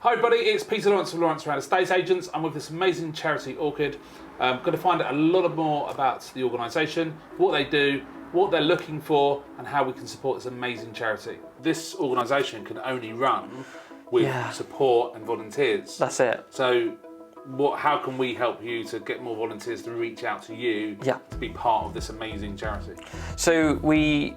Hi everybody, it's Peter Lawrence of Lawrence Round Estate Agents. I'm with this amazing charity, ORCHYD. I'm going to find out a lot more about the organisation, what they do, what they're looking for, and how we can support this amazing charity. This organisation can only run with support and volunteers. That's it. So how can we help you to get more volunteers to reach out to you to be part of this amazing charity? So we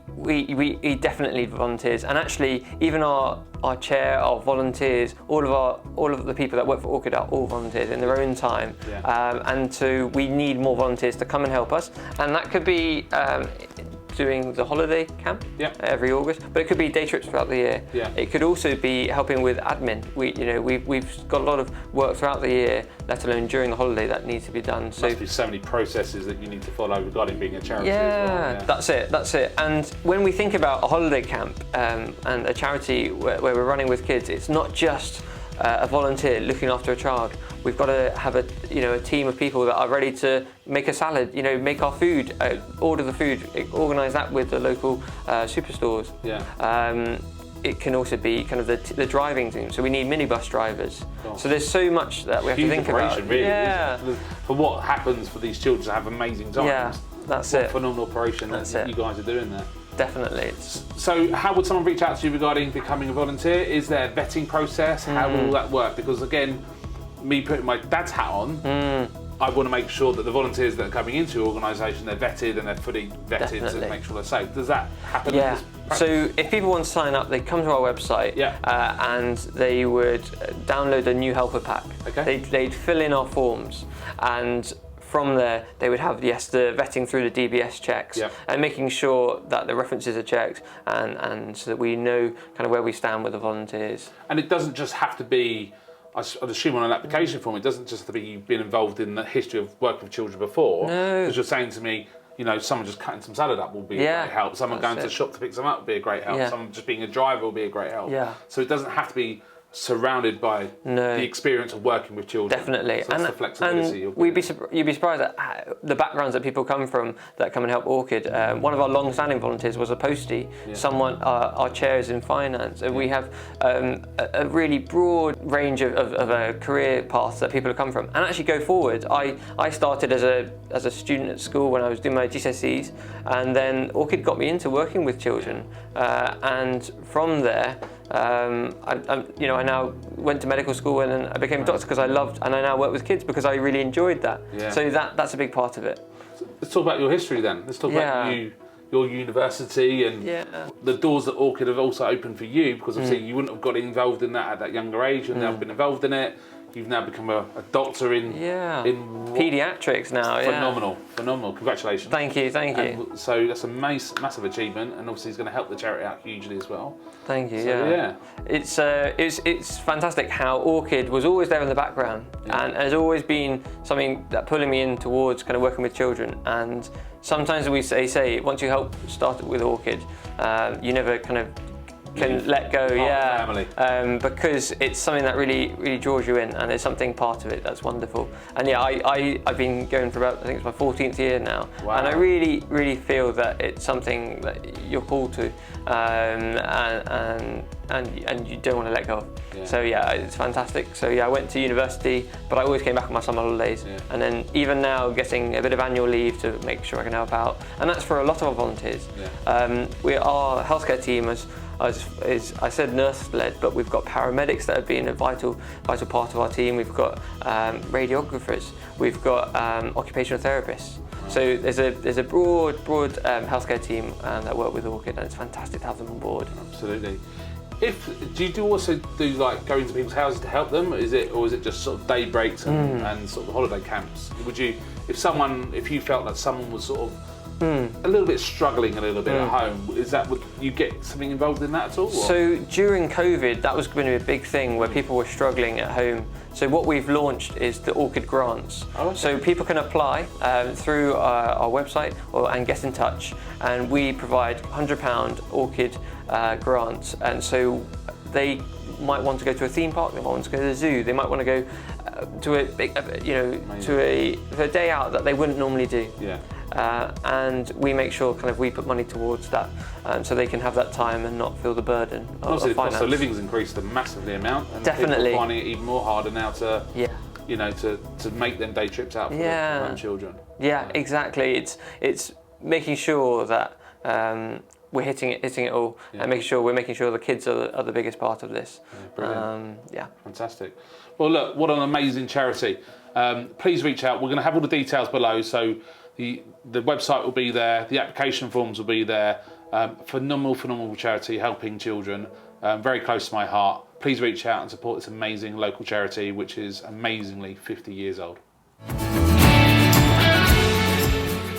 definitely need volunteers, and actually even our chair, our volunteers, all of the people that work for ORCHYD are all volunteers in their own time. And so we need more volunteers to come and help us, and that could be doing the holiday camp every August, but it could be day trips throughout the year. It could also be helping with admin. We've got a lot of work throughout the year, let alone during the holiday, that needs to be done. So must be so many processes that you need to follow regarding being a charity as well. That's it. And when we think about a holiday camp and a charity where we're running with kids, it's not just a volunteer looking after a child. We've got to have a team of people that are ready to make a salad, make our food, order the food, organise that with the local superstores. It can also be kind of the driving team. So we need minibus drivers. So there's so much that we have to think about. Really. For what happens for these children to have amazing times. That's it. Phenomenal operation that you guys are doing there. Definitely. So how would someone reach out to you regarding becoming a volunteer? Is there a vetting process? How will all that work? Because again, me putting my dad's hat on, I want to make sure that the volunteers that are coming into your organisation, they're vetted and they're fully vetted to make sure they're safe. Does that happen? Yeah. So if people want to sign up, they come to our website and they would download a new helper pack. They'd fill in our forms, and from there, they would have, the vetting through the DBS checks and making sure that the references are checked and so that we know kind of where we stand with the volunteers. And it doesn't just have to be, I'd assume on an application form, it doesn't just have to be you've been involved in the history of working with children before. No. Because you're saying to me, someone just cutting some salad up will be a great help. Someone going to the shop to pick some up will be a great help. Someone just being a driver will be a great help. So it doesn't have to be surrounded by the experience of working with children. Definitely. So that's the flexibility. And you'd be surprised at the backgrounds that people come from that come and help ORCHYD. One of our long-standing volunteers was a postie. Someone, our chair is in finance. And we have a really broad range of career paths that people have come from and actually go forward. I started as a student at school when I was doing my GCSEs, and then ORCHYD got me into working with children. And from there, I now went to medical school and then I became a doctor because I loved, and I now work with kids because I really enjoyed that. So that's a big part of it. So let's talk about your history then. Let's talk about your university and the doors that ORCHYD have also opened for you, because obviously you wouldn't have got involved in that at that younger age. You've now been involved in it. You've now become a doctor in paediatrics now. Phenomenal. Congratulations. Thank you. So that's a massive achievement, and obviously it's going to help the charity out hugely as well. Thank you. It's fantastic how ORCHYD was always there in the background and has always been something that pulling me in towards kind of working with children. And sometimes we say once you help start with ORCHYD, you never kind of can let go, because it's something that really draws you in, and there's something part of it that's wonderful. And I've been going for about, I think it's my 14th year now, and I really feel that it's something that you're called to, and you don't want to let go of. So it's fantastic. So I went to university, but I always came back on my summer holidays, and then even now getting a bit of annual leave to make sure I can help out, and that's for a lot of our volunteers. Our healthcare team is I said nurse-led, but we've got paramedics that have been a vital part of our team. We've got radiographers. We've got occupational therapists. So there's a broad healthcare team that work with ORCHYD, and it's fantastic to have them on board. Absolutely. Do you also do like go into people's houses to help them? Is it just sort of day breaks and sort of holiday camps? Would you, if you felt that someone was sort of a little bit struggling a little bit at home, would you get something involved in that at all? Or? So during COVID, that was going to be a big thing where people were struggling at home. So what we've launched is the ORCHYD grants. So people can apply through our website and get in touch, and we provide £100 ORCHYD grants. And so they might want to go to a theme park, they might want to go to the zoo, they might want to go to a day out that they wouldn't normally do. and we make sure kind of we put money towards that, so they can have that time and not feel the burden of Obviously, the finance. cost of living's increased a massively amount, and Definitely. people are finding it even more harder now to, Yeah. you know, to make them day trips out for their own children. Yeah, exactly. It's making sure that we're hitting it all, and making sure the kids are the biggest part of this. Yeah, brilliant. Fantastic. Well, look, what an amazing charity. Please reach out. We're going to have all the details below, so the website will be there, the application forms will be there. Phenomenal charity helping children, very close to my heart. Please reach out and support this amazing local charity, which is amazingly 50 years old.